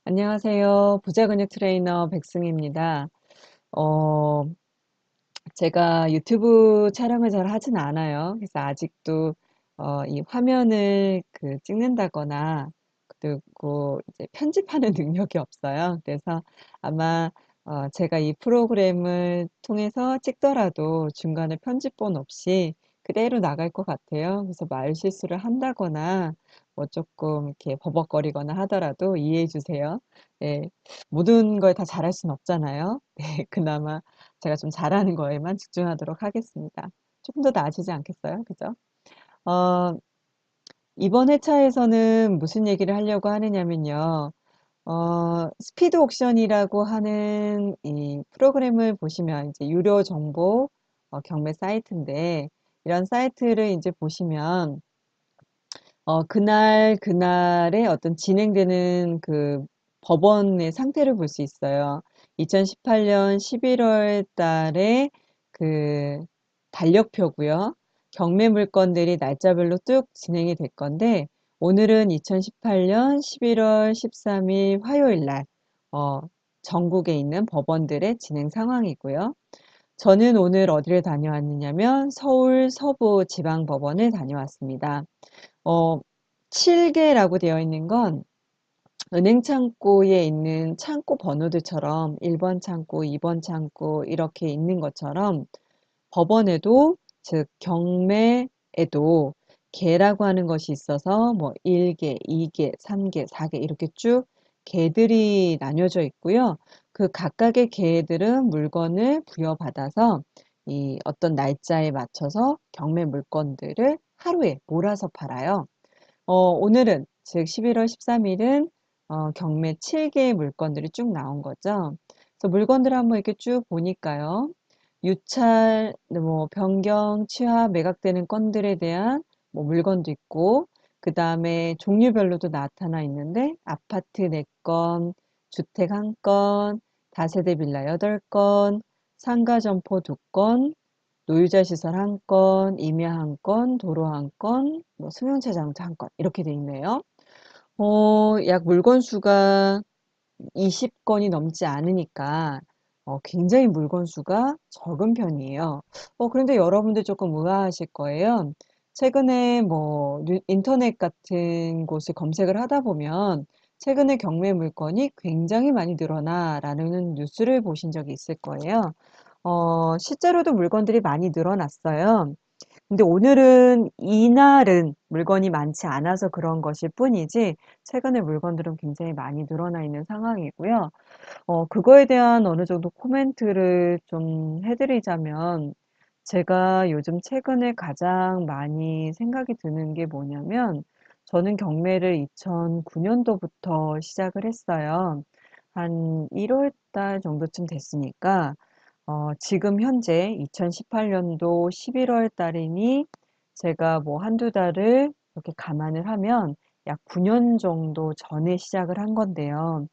안녕하세요. 부자근육 트레이너 백승희입니다. 어, 제가 유튜브 촬영을 잘 하진 않아요. 그래서 아직도 이 화면을 찍는다거나 그리고 이제 편집하는 능력이 없어요. 그래서 아마 제가 이 프로그램을 통해서 찍더라도 중간에 편집본 없이 그대로 나갈 것 같아요. 그래서 말 실수를 한다거나 뭐 조금 이렇게 버벅거리거나 하더라도 이해해 주세요. 네, 모든 걸 다 잘할 순 없잖아요. 네, 그나마 제가 좀 잘하는 거에만 집중하도록 하겠습니다. 조금 더 나아지지 않겠어요? 그죠? 어, 이번 회차에서는 무슨 얘기를 하려고 하느냐면요. 스피드 옥션이라고 하는 이 프로그램을 보시면 이제 유료 정보 경매 사이트인데 이런 사이트를 이제 보시면 그날 그날의 어떤 진행되는 그 법원의 상태를 볼 수 있어요. 2018년 11월 달에 그 달력표고요. 경매 물건들이 날짜별로 쭉 진행이 될 건데 오늘은 2018년 11월 13일 화요일 날 전국에 있는 법원들의 진행 상황이고요. 저는 오늘 어디를 다녀왔느냐면 서울 서부지방법원을 다녀왔습니다. 어, 7개라고 되어 있는 건 은행 창고에 있는 창고 번호들처럼 1번 창고, 2번 창고 이렇게 있는 것처럼 법원에도 즉 경매에도 개라고 하는 것이 있어서 뭐 1개, 2개, 3개, 4개 이렇게 쭉 개들이 나뉘어져 있고요. 그 각각의 개들은 물건을 부여받아서 이 어떤 날짜에 맞춰서 경매 물건들을 하루에 몰아서 팔아요. 오늘은 즉 11월 13일은 경매 7개의 물건들이 쭉 나온 거죠. 그래서 물건들을 한번 이렇게 쭉 보니까요. 유찰, 뭐 변경, 취하, 매각되는 건들에 대한 뭐 물건도 있고 그 다음에 종류별로도 나타나 있는데 아파트 4건, 주택 1건, 다세대 빌라 8건, 상가 점포 2건, 노유자 시설 1건, 임야 1건, 도로 1건, 뭐 승용차 자동차 1건 이렇게 돼 있네요. 약 물건 수가 20건이 넘지 않으니까 굉장히 물건 수가 적은 편이에요. 그런데 여러분들 조금 의아하실 거예요. 최근에 뭐 인터넷 같은 곳을 검색을 하다 보면 최근에 경매 물건이 굉장히 많이 늘어나라는 뉴스를 보신 적이 있을 거예요. 실제로도 물건들이 많이 늘어났어요. 근데 오늘은 이날은 물건이 많지 않아서 그런 것일 뿐이지 최근에 물건들은 굉장히 많이 늘어나 있는 상황이고요. 그거에 대한 어느 정도 코멘트를 좀 해드리자면 제가 요즘 최근에 가장 많이 생각이 드는 게 뭐냐면 저는 경매를 2009년도부터 시작을 했어요. 한 1월 달 정도쯤 됐으니까 지금 현재 2018년도 11월 달이니 제가 뭐 한두 달을 이렇게 감안을 하면 약 9년 정도 전에 시작을 한 건데요.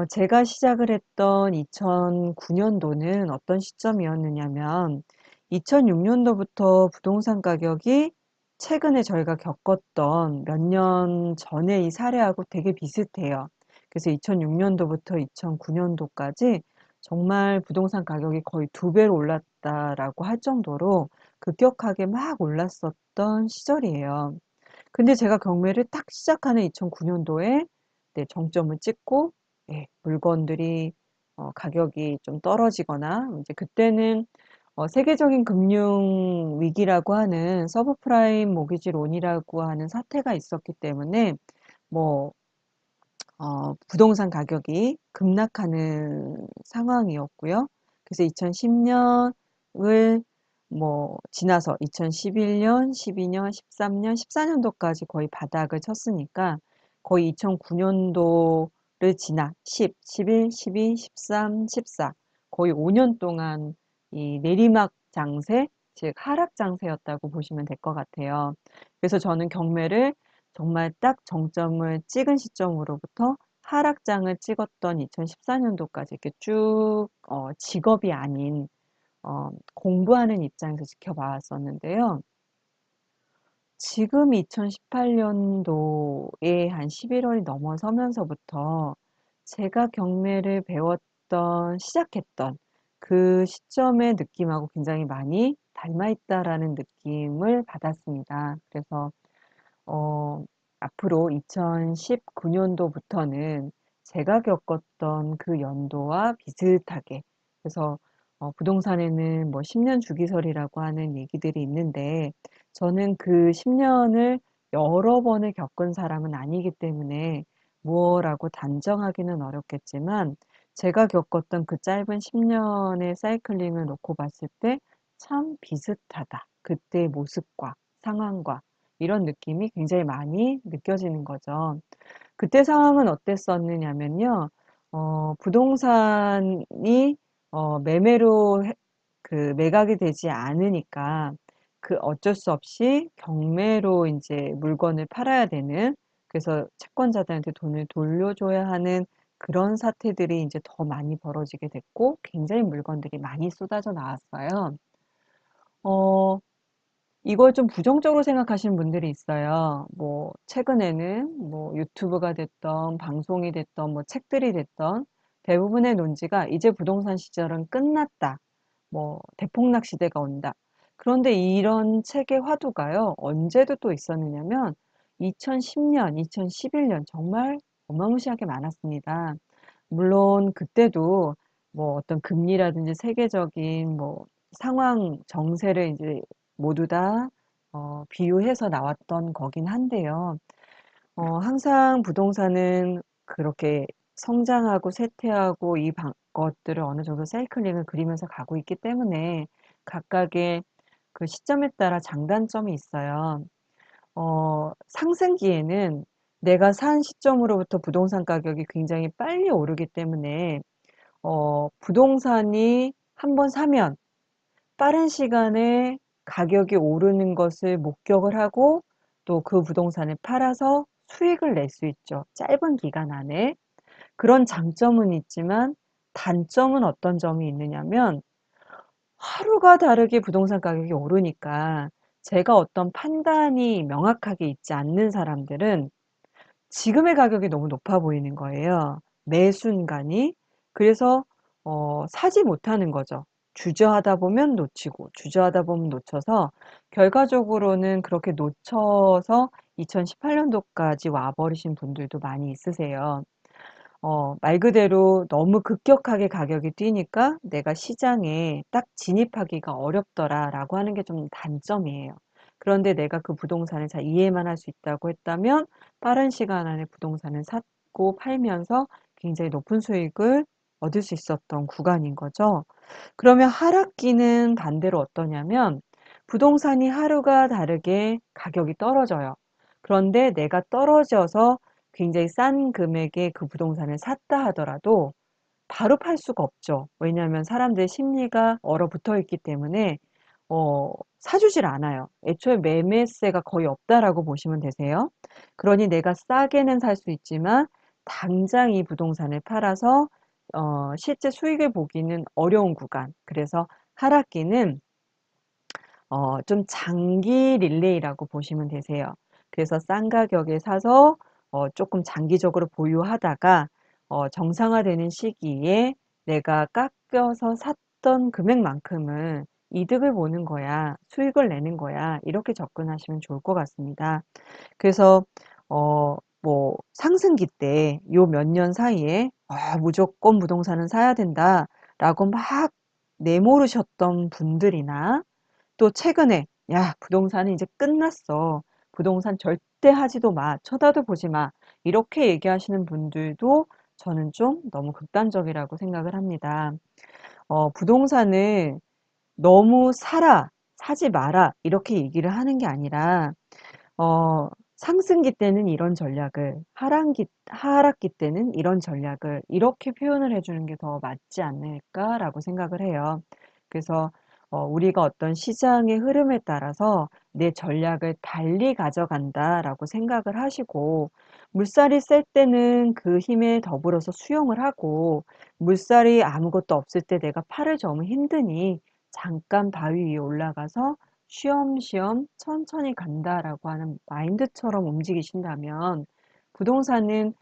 제가 시작을 했던 2009년도는 어떤 시점이었느냐면 2006년도부터 부동산 가격이 최근에 저희가 겪었던 몇 년 전의 이 사례하고 되게 비슷해요. 그래서 2006년도부터 2009년도까지 정말 부동산 가격이 거의 2배로 올랐다라고 할 정도로 급격하게 막 올랐었던 시절이에요. 근데 제가 경매를 딱 시작하는 2009년도에 네, 정점을 찍고 예, 물건들이 가격이 좀 떨어지거나 이제 그때는 세계적인 금융 위기라고 하는 서브프라임 모기지 론이라고 하는 사태가 있었기 때문에 뭐 부동산 가격이 급락하는 상황이었고요. 그래서 2010년을 뭐 지나서 2011년, 12년, 13년, 14년도까지 거의 바닥을 쳤으니까 거의 2009년도를 지나 10, 11, 12, 13, 14 거의 5년 동안 이 내리막 장세, 즉 하락 장세였다고 보시면 될 것 같아요. 그래서 저는 경매를 정말 딱 정점을 찍은 시점으로부터 하락장을 찍었던 2014년도까지 이렇게 쭉 직업이 아닌 공부하는 입장에서 지켜봤었는데요. 지금 2018년도에 한 11월이 넘어서면서부터 제가 경매를 배웠던, 시작했던 그 시점의 느낌하고 굉장히 많이 닮아 있다라는 느낌을 받았습니다. 그래서 어, 앞으로 2019년도부터는 제가 겪었던 그 연도와 비슷하게, 그래서 부동산에는 뭐 10년 주기설이라고 하는 얘기들이 있는데, 저는 그 10년을 여러 번을 겪은 사람은 아니기 때문에 무엇라고 단정하기는 어렵겠지만, 제가 겪었던 그 짧은 10년의 사이클링을 놓고 봤을 때 참 비슷하다. 그때의 모습과 상황과 이런 느낌이 굉장히 많이 느껴지는 거죠. 그때 상황은 어땠었느냐면요. 부동산이 매매로 매각이 되지 않으니까 그 어쩔 수 없이 경매로 이제 물건을 팔아야 되는, 그래서 채권자들한테 돈을 돌려줘야 하는 그런 사태들이 이제 더 많이 벌어지게 됐고 굉장히 물건들이 많이 쏟아져 나왔어요. 어, 이걸 좀 부정적으로 생각하시는 분들이 있어요. 뭐, 최근에는 뭐 유튜브가 됐던, 방송이 됐던, 뭐 책들이 됐던 대부분의 논지가 이제 부동산 시절은 끝났다. 뭐, 대폭락 시대가 온다. 그런데 이런 책의 화두가요, 언제도 또 있었느냐면 2010년, 2011년 정말 어마무시하게 많았습니다. 물론 그때도 뭐 어떤 금리라든지 세계적인 뭐 상황, 정세를 이제 모두 다 비유해서 나왔던 거긴 한데요. 항상 부동산은 그렇게 성장하고 쇠퇴하고 것들을 어느 정도 사이클링을 그리면서 가고 있기 때문에 각각의 그 시점에 따라 장단점이 있어요. 상승기에는 내가 산 시점으로부터 부동산 가격이 굉장히 빨리 오르기 때문에 부동산이 한번 사면 빠른 시간에 가격이 오르는 것을 목격을 하고 또 그 부동산을 팔아서 수익을 낼 수 있죠. 짧은 기간 안에. 그런 장점은 있지만 단점은 어떤 점이 있느냐면 하루가 다르게 부동산 가격이 오르니까 제가 어떤 판단이 명확하게 있지 않는 사람들은 지금의 가격이 너무 높아 보이는 거예요. 매 순간이. 그래서 사지 못하는 거죠. 주저하다 보면 놓치고 주저하다 보면 놓쳐서 결과적으로는 그렇게 놓쳐서 2018년도까지 와 버리신 분들도 많이 있으세요. 말 그대로 너무 급격하게 가격이 뛰니까 내가 시장에 딱 진입하기가 어렵더라라고 하는 게 좀 단점이에요. 그런데 내가 그 부동산을 잘 이해만 할 수 있다고 했다면 빠른 시간 안에 부동산을 샀고 팔면서 굉장히 높은 수익을 얻을 수 있었던 구간인 거죠. 그러면 하락기는 반대로 어떠냐면 부동산이 하루가 다르게 가격이 떨어져요. 그런데 내가 떨어져서 굉장히 싼 금액에 그 부동산을 샀다 하더라도 바로 팔 수가 없죠. 왜냐하면 사람들의 심리가 얼어붙어 있기 때문에 사주질 않아요. 애초에 매매세가 거의 없다라고 보시면 되세요. 그러니 내가 싸게는 살 수 있지만 당장 이 부동산을 팔아서 실제 수익을 보기는 어려운 구간. 그래서 하락기는 좀 장기 릴레이라고 보시면 되세요. 그래서 싼 가격에 사서 조금 장기적으로 보유하다가 정상화되는 시기에 내가 깎여서 샀던 금액만큼은 이득을 보는 거야, 수익을 내는 거야, 이렇게 접근하시면 좋을 것 같습니다. 그래서 뭐 상승기 때 요 몇 년 사이에 무조건 부동산은 사야 된다라고 막 내모르셨던 분들이나 또 최근에 "야 부동산은 이제 끝났어. 부동산 절대 하지도 마. 쳐다도 보지 마." 이렇게 얘기하시는 분들도 저는 좀 너무 극단적이라고 생각을 합니다. 부동산을 너무 "사라. 사지 마라." 이렇게 얘기를 하는 게 아니라 어 상승기 때는 이런 전략을, 하락기 때는 이런 전략을 이렇게 표현을 해 주는 게 더 맞지 않을까라고 생각을 해요. 그래서 우리가 어떤 시장의 흐름에 따라서 '내 전략을 달리 가져간다.'라고 생각을 하시고 물살이 셀 때는 그 힘에 더불어서 수용을 하고 물살이 아무것도 없을 때 내가 팔을 저으면 힘드니 잠깐 바위 위에 올라가서 쉬엄쉬엄 천천히 간다라고 하는 마인드처럼 움직이신다면 부동산은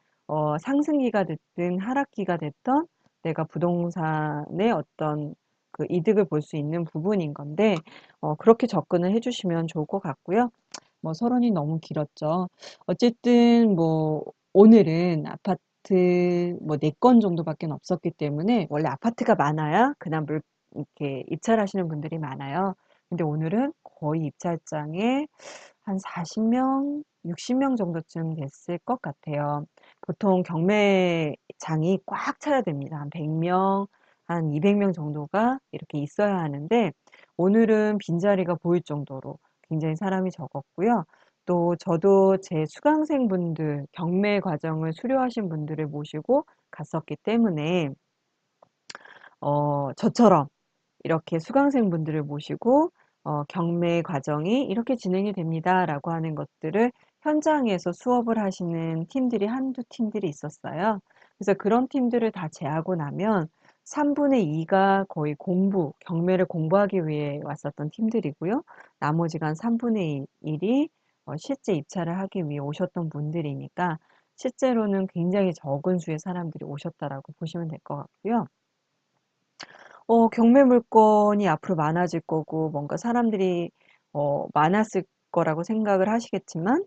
상승기가 됐든 하락기가 됐던 내가 부동산의 어떤 그 이득을 볼 수 있는 부분인 건데, 그렇게 접근을 해주시면 좋을 것 같고요. 뭐 서론이 너무 길었죠. 어쨌든 뭐 오늘은 아파트 뭐 4건 정도밖에 없었기 때문에, 원래 아파트가 많아야 그다음 이렇게 입찰하시는 분들이 많아요. 근데 오늘은 거의 입찰장에 한 40명, 60명 정도쯤 됐을 것 같아요. 보통 경매장이 꽉 차야 됩니다. 한 100명, 한 200명 정도가 이렇게 있어야 하는데, 오늘은 빈자리가 보일 정도로 굉장히 사람이 적었고요. 또 저도 제 수강생분들, 경매 과정을 수료하신 분들을 모시고 갔었기 때문에, 저처럼 이렇게 수강생분들을 모시고 경매 과정이 이렇게 진행이 됩니다라고 하는 것들을 현장에서 수업을 하시는 팀들이 한두 팀들이 있었어요. 그래서 그런 팀들을 다 제하고 나면 3분의 2가 거의 경매를 공부하기 위해 왔었던 팀들이고요. 나머지가 한 3분의 1이 실제 입찰을 하기 위해 오셨던 분들이니까 실제로는 굉장히 적은 수의 사람들이 오셨다라고 보시면 될 것 같고요. 경매 물건이 앞으로 많아질 거고, 뭔가 사람들이, 많았을 거라고 생각을 하시겠지만,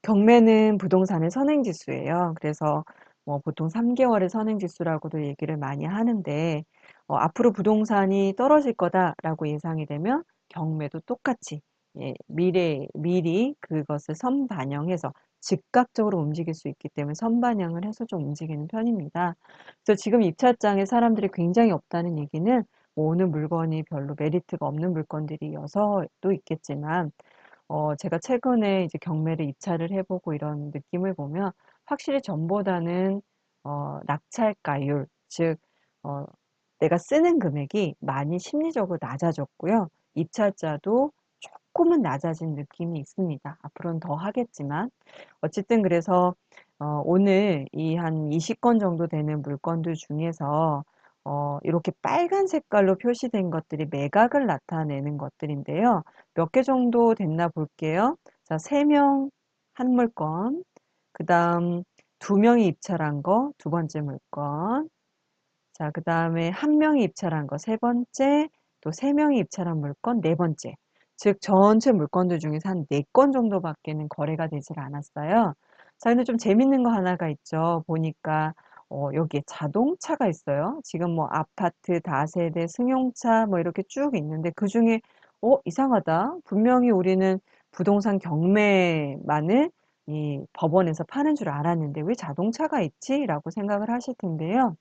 경매는 부동산의 선행지수예요. 그래서 뭐 보통 3개월의 선행지수라고도 얘기를 많이 하는데, 앞으로 부동산이 떨어질 거다라고 예상이 되면 경매도 똑같이, 예, 미리 그것을 선반영해서 즉각적으로 움직일 수 있기 때문에 선반영을 해서 좀 움직이는 편입니다. 그래서 지금 입찰장에 사람들이 굉장히 없다는 얘기는, 뭐 오는 물건이 별로 메리트가 없는 물건들이어서도 있겠지만, 제가 최근에 이제 경매를 입찰을 해보고 이런 느낌을 보면 확실히 전보다는 낙찰가율, 즉 어, 내가 쓰는 금액이 많이 심리적으로 낮아졌고요. 입찰자도 조금은 낮아진 느낌이 있습니다. 앞으로는 더 하겠지만 어쨌든 그래서 오늘 이 한 20건 정도 되는 물건들 중에서 이렇게 빨간 색깔로 표시된 것들이 매각을 나타내는 것들인데요. 몇 개 정도 됐나 볼게요. 자, 3명 한 물건, 그 다음 2명이 입찰한 거, 두 번째 물건, 자, 그 다음에 한 명이 입찰한 거, 세 번째, 또 3명이 입찰한 물건, 네 번째. 즉, 전체 물건들 중에서 한 4건 정도밖에는 거래가 되질 않았어요. 자, 근데 좀 재밌는 거 하나가 있죠. 보니까, 여기에 자동차가 있어요. 지금 뭐 아파트, 다세대, 승용차 뭐 이렇게 쭉 있는데 그 중에, 이상하다. 분명히 우리는 부동산 경매만을 이 법원에서 파는 줄 알았는데 왜 자동차가 있지? 라고 생각을 하실 텐데요.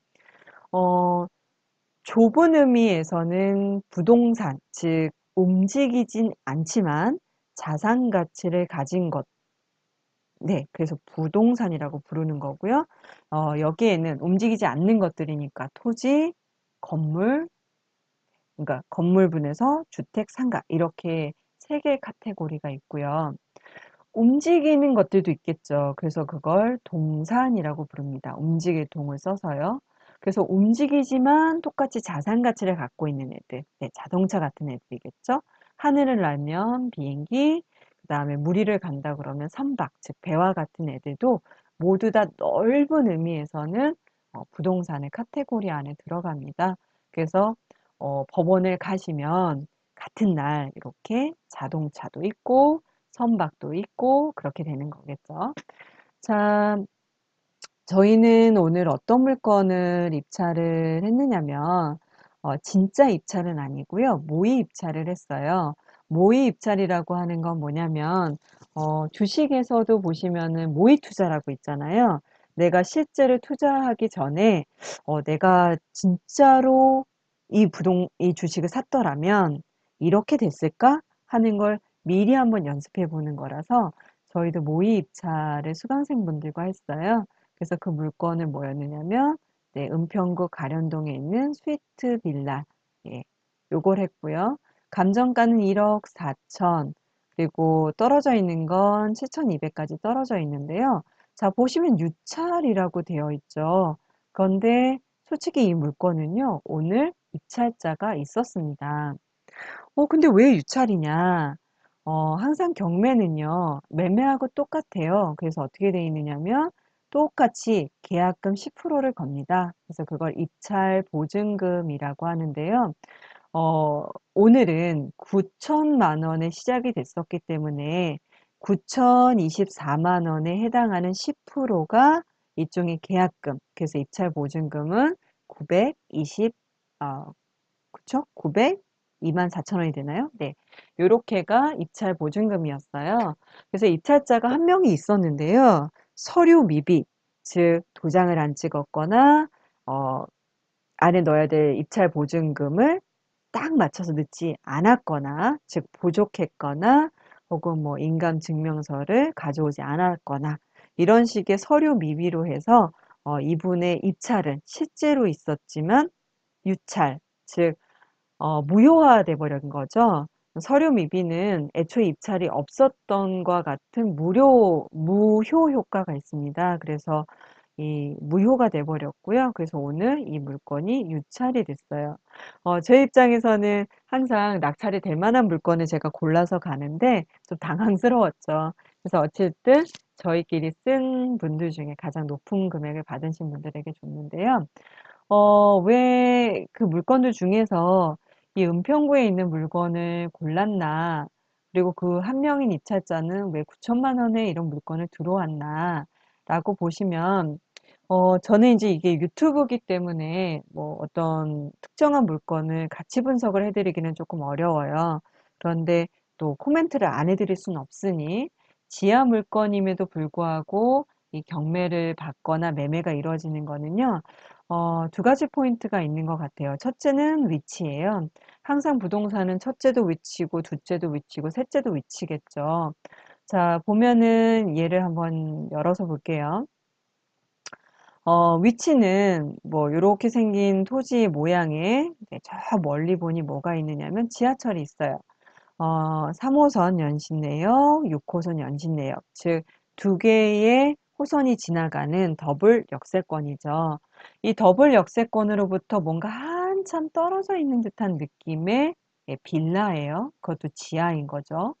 어, 좁은 의미에서는 부동산, 즉 움직이진 않지만 자산 가치를 가진 것, 네, 그래서 부동산이라고 부르는 거고요. 여기에는 움직이지 않는 것들이니까 토지, 건물, 그러니까 건물분에서 주택, 상가 이렇게 세 개의 카테고리가 있고요. 움직이는 것들도 있겠죠. 그래서 그걸 동산이라고 부릅니다. 움직일 동을 써서요. 그래서 움직이지만 똑같이 자산 가치를 갖고 있는 애들. 네, 자동차 같은 애들이겠죠. 하늘을 날면 비행기, 그 다음에 물 위를 간다 그러면 선박, 즉 배와 같은 애들도 모두 다 넓은 의미에서는 부동산의 카테고리 안에 들어갑니다. 그래서 법원을 가시면 같은 날 이렇게 자동차도 있고 선박도 있고 그렇게 되는 거겠죠. 자, 저희는 오늘 어떤 물건을 입찰을 했느냐면 진짜 입찰은 아니고요. 모의 입찰을 했어요. 모의 입찰이라고 하는 건 뭐냐면 주식에서도 보시면은 모의 투자라고 있잖아요. 내가 실제로 투자하기 전에 내가 진짜로 이 주식을 샀더라면 이렇게 됐을까 하는 걸 미리 한번 연습해 보는 거라서 저희도 모의 입찰을 수강생분들과 했어요. 그래서 그 물건은 뭐였느냐면 네, 은평구 가련동에 있는 스위트 빌라, 예, 요걸 했고요. 감정가는 1억 4천, 그리고 떨어져 있는 건 7,200까지 떨어져 있는데요. 자, 보시면 유찰이라고 되어 있죠. 그런데 솔직히 이 물건은요, 오늘 입찰자가 있었습니다. 근데 왜 유찰이냐? 항상 경매는요, 매매하고 똑같아요. 그래서 어떻게 돼 있느냐면, 똑같이 계약금 10%를 겁니다. 그래서 그걸 입찰 보증금이라고 하는데요. 어, 오늘은 9천만 원에 시작이 됐었기 때문에 9,024만 원에 해당하는 10%가 일종의 계약금. 그래서 입찰 보증금은 920, 그쵸? 902만 4천 원이 되나요? 네. 요렇게가 입찰 보증금이었어요. 그래서 입찰자가 한 명이 있었는데요. 서류 미비, 즉 도장을 안 찍었거나 어, 안에 넣어야 될 입찰 보증금을 딱 맞춰서 넣지 않았거나, 즉 부족했거나, 혹은 뭐 인감 증명서를 가져오지 않았거나, 이런 식의 서류 미비로 해서 이분의 입찰은 실제로 있었지만 유찰, 즉 무효화돼 버린 거죠. 서류 미비는 애초에 입찰이 없었던 것과 같은 무효 효과가 있습니다. 그래서 이 무효가 돼 버렸고요. 그래서 오늘 이 물건이 유찰이 됐어요. 제 입장에서는 항상 낙찰이 될 만한 물건을 제가 골라서 가는데 좀 당황스러웠죠. 그래서 어쨌든 저희끼리 쓴 분들 중에 가장 높은 금액을 받으신 분들에게 줬는데요. 왜 그 물건들 중에서 이 은평구에 있는 물건을 골랐나, 그리고 그 한 명인 입찰자는 왜 9천만 원에 이런 물건을 들어왔나, 라고 보시면, 저는 이제 이게 유튜브기 때문에 뭐 어떤 특정한 물건을 가치 분석을 해드리기는 조금 어려워요. 그런데 또 코멘트를 안 해드릴 수는 없으니, 지하 물건임에도 불구하고 이 경매를 받거나 매매가 이루어지는 거는요, 두 가지 포인트가 있는 것 같아요. 첫째는 위치예요. 항상 부동산은 첫째도 위치고, 둘째도 위치고, 셋째도 위치겠죠. 자, 보면은 얘를 한번 열어서 볼게요. 위치는 뭐 요렇게 생긴 토지 모양에 저 멀리 보니 뭐가 있느냐면 지하철이 있어요. 3호선 연신내역, 6호선 연신내역, 즉 두 개의 호선이 지나가는 더블 역세권이죠. 이 더블 역세권으로부터 뭔가 한참 떨어져 있는 듯한 느낌의 빌라예요. 그것도 지하인 거죠.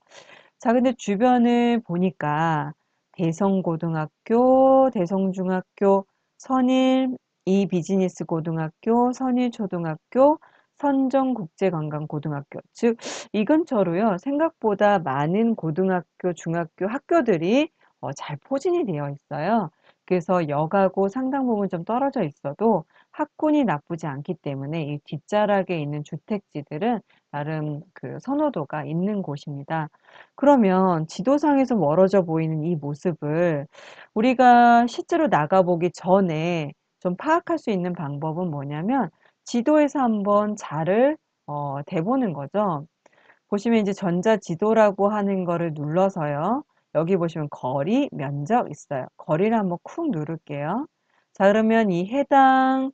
자, 근데 주변을 보니까 대성고등학교, 대성중학교, 선일 이비즈니스고등학교, 선일초등학교, 선정국제관광고등학교. 즉, 이 근처로요, 생각보다 많은 고등학교, 중학교 학교들이 잘 포진이 되어 있어요. 그래서 역하고 상당 부분 좀 떨어져 있어도 학군이 나쁘지 않기 때문에 이 뒷자락에 있는 주택지들은 나름 그 선호도가 있는 곳입니다. 그러면 지도상에서 멀어져 보이는 이 모습을 우리가 실제로 나가보기 전에 좀 파악할 수 있는 방법은 뭐냐면 지도에서 한번 자를 대보는 거죠. 보시면 이제 전자지도라고 하는 거를 눌러서요. 여기 보시면 거리, 면적 있어요. 거리를 한번 쿡 누를게요. 자, 그러면 이 해당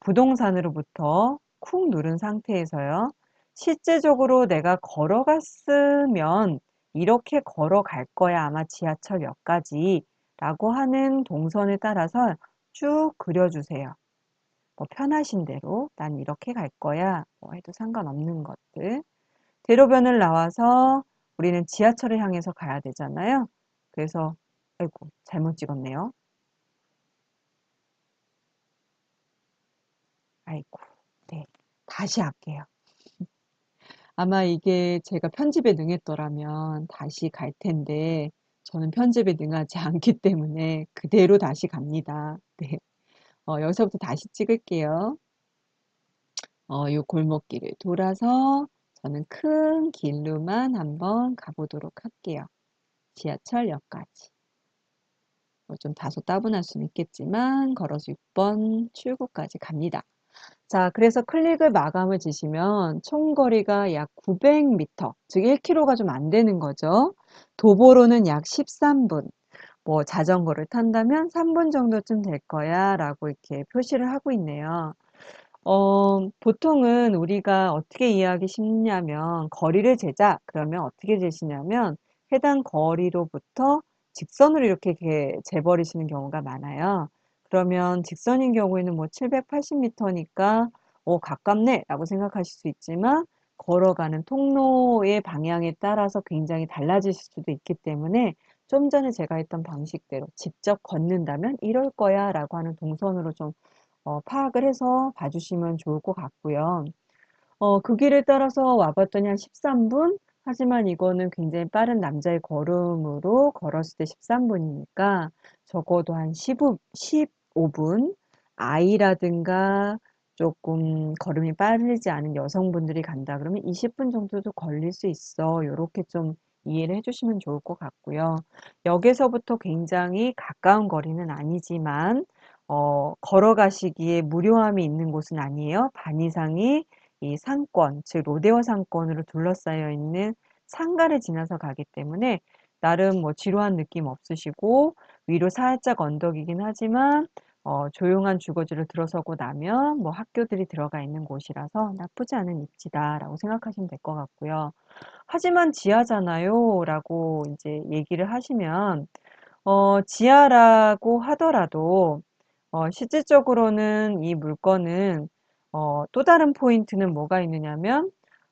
부동산으로부터 쿡 누른 상태에서요. 실제적으로 내가 걸어갔으면 이렇게 걸어갈 거야. 아마 지하철역까지 라고 하는 동선에 따라서 쭉 그려주세요. 뭐 편하신 대로 난 이렇게 갈 거야. 뭐 해도 상관없는 것들. 대로변을 나와서 우리는 지하철을 향해서 가야 되잖아요. 그래서 아이고 잘못 찍었네요. 아이고 네 다시 할게요. 아마 이게 제가 편집에 능했더라면 다시 갈 텐데 저는 편집에 능하지 않기 때문에 그대로 다시 갑니다. 네. 여기서부터 다시 찍을게요. 요 골목길을 돌아서 저는 큰 길로만 한번 가보도록 할게요. 지하철역까지. 좀 다소 따분할 수는 있겠지만 걸어서 6번 출구까지 갑니다. 자, 그래서 클릭을 마감을 지시면 총 거리가 약 900m, 즉 1km가 좀 안 되는 거죠. 도보로는 약 13분, 뭐 자전거를 탄다면 3분 정도쯤 될 거야 라고 이렇게 표시를 하고 있네요. 보통은 우리가 어떻게 이해하기 쉽냐면 거리를 재자 그러면 어떻게 재시냐면 해당 거리로부터 직선으로 이렇게 재버리시는 경우가 많아요. 그러면 직선인 경우에는 뭐 780m니까 가깝네 라고 생각하실 수 있지만 걸어가는 통로의 방향에 따라서 굉장히 달라질 수도 있기 때문에 좀 전에 제가 했던 방식대로 직접 걷는다면 이럴 거야 라고 하는 동선으로 좀 파악을 해서 봐주시면 좋을 것 같고요. 그 길을 따라서 와봤더니 한 13분? 하지만 이거는 굉장히 빠른 남자의 걸음으로 걸었을 때 13분이니까 적어도 한 15분? 아이라든가 조금 걸음이 빠르지 않은 여성분들이 간다 그러면 20분 정도도 걸릴 수 있어. 요렇게 좀 이해를 해주시면 좋을 것 같고요. 역에서부터 굉장히 가까운 거리는 아니지만 걸어가시기에 무료함이 있는 곳은 아니에요. 반 이상이 이 상권, 즉 로데오 상권으로 둘러싸여 있는 상가를 지나서 가기 때문에 나름 뭐 지루한 느낌 없으시고 위로 살짝 언덕이긴 하지만 조용한 주거지를 들어서고 나면 뭐 학교들이 들어가 있는 곳이라서 나쁘지 않은 입지다라고 생각하시면 될 것 같고요. 하지만 지하잖아요 라고 이제 얘기를 하시면 지하라고 하더라도 실질적으로는 이 물건은 또 다른 포인트는 뭐가 있느냐면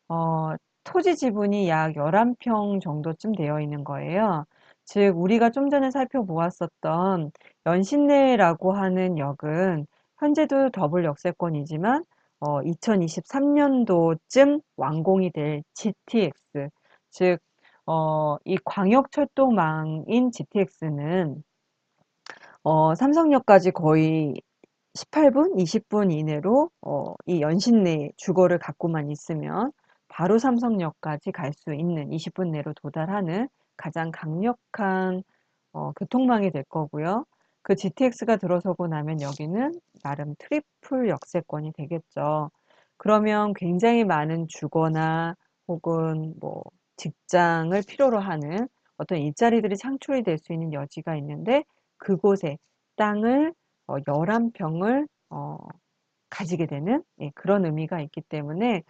어, 토지 지분이 약 11평 정도쯤 되어 있는 거예요. 즉 우리가 좀 전에 살펴보았었던 연신내라고 하는 역은 현재도 더블 역세권이지만 2023년도쯤 완공이 될 GTX 즉 이 광역철도망인 GTX는 삼성역까지 거의 18분, 20분 이내로 이 연신내 주거를 갖고만 있으면 바로 삼성역까지 갈 수 있는 20분 내로 도달하는 가장 강력한 교통망이 될 거고요. 그 GTX가 들어서고 나면 여기는 나름 트리플 역세권이 되겠죠. 그러면 굉장히 많은 주거나 혹은 뭐 직장을 필요로 하는 어떤 일자리들이 창출이 될 수 있는 여지가 있는데 그곳에 땅을 11평을 가지게 되는 그런 의미가 있기 때문에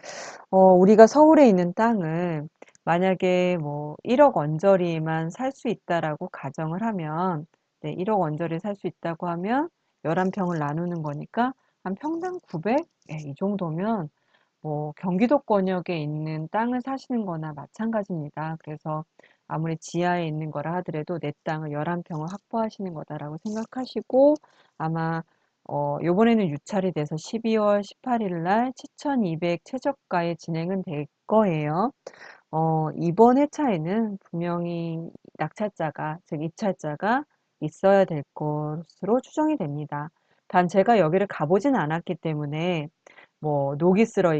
우리가 서울에 있는 땅을 만약에 뭐 1억 원저리만 살 수 있다라고 가정을 하면 1억 원저리 살 수 있다고 하면 11평을 나누는 거니까 한 평당 900? 이 정도면 뭐 경기도권역에 있는 땅을 사시는 거나 마찬가지입니다. 그래서 아무리 지하에 있는 거라 하더라도 내 땅을 11평을 확보하시는 거다라고 생각하시고 아마 요번에는 유찰이 돼서 12월 18일 날 7,200 최저가에 진행은 될 거예요. 이번 회차에는 분명히 낙찰자가, 즉 입찰자가 있어야 될 것으로 추정이 됩니다. 단 제가 여기를 가보진 않았기 때문에 뭐 녹이 쓸어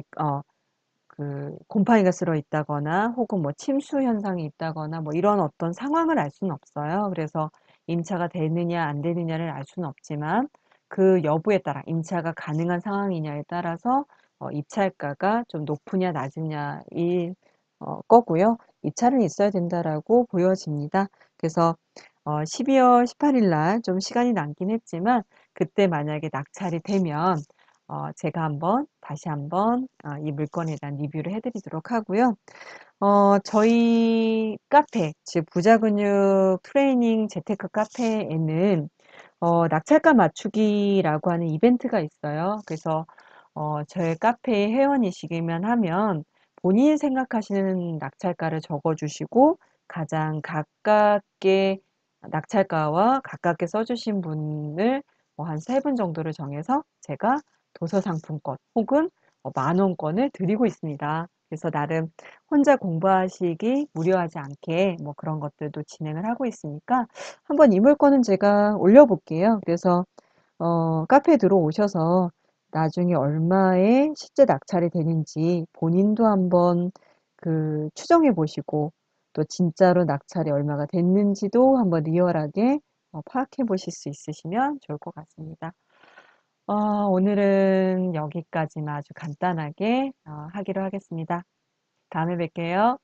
그 곰팡이가 쓸어 있다거나 혹은 뭐 침수 현상이 있다거나 뭐 이런 어떤 상황을 알 수는 없어요. 그래서 임차가 되느냐 안 되느냐를 알 수는 없지만 그 여부에 따라 임차가 가능한 상황이냐에 따라서 입찰가가 좀 높으냐 낮으냐일 거고요. 입찰은 있어야 된다라고 보여집니다. 그래서 12월 18일 날 좀 시간이 남긴 했지만 그때 만약에 낙찰이 되면 제가 다시 한번 이 물건에 대한 리뷰를 해드리도록 하고요. 저희 카페, 즉 부자근육 트레이닝 재테크 카페에는 낙찰가 맞추기라고 하는 이벤트가 있어요. 그래서 저희 카페의 회원이시기만 하면 본인이 생각하시는 낙찰가를 적어주시고 가장 가깝게 낙찰가와 가깝게 써주신 분을 한 3분 정도를 정해서 제가 도서 상품권 혹은 만 원권을 드리고 있습니다. 그래서 나름 혼자 공부하시기 무료하지 않게 뭐 그런 것들도 진행을 하고 있으니까 한번 이 물건은 제가 올려볼게요. 그래서 카페에 들어오셔서 나중에 얼마에 실제 낙찰이 되는지 본인도 한번 그 추정해 보시고 또 진짜로 낙찰이 얼마가 됐는지도 한번 리얼하게 파악해 보실 수 있으시면 좋을 것 같습니다. 오늘은 여기까지만 아주 간단하게 하기로 하겠습니다. 다음에 뵐게요.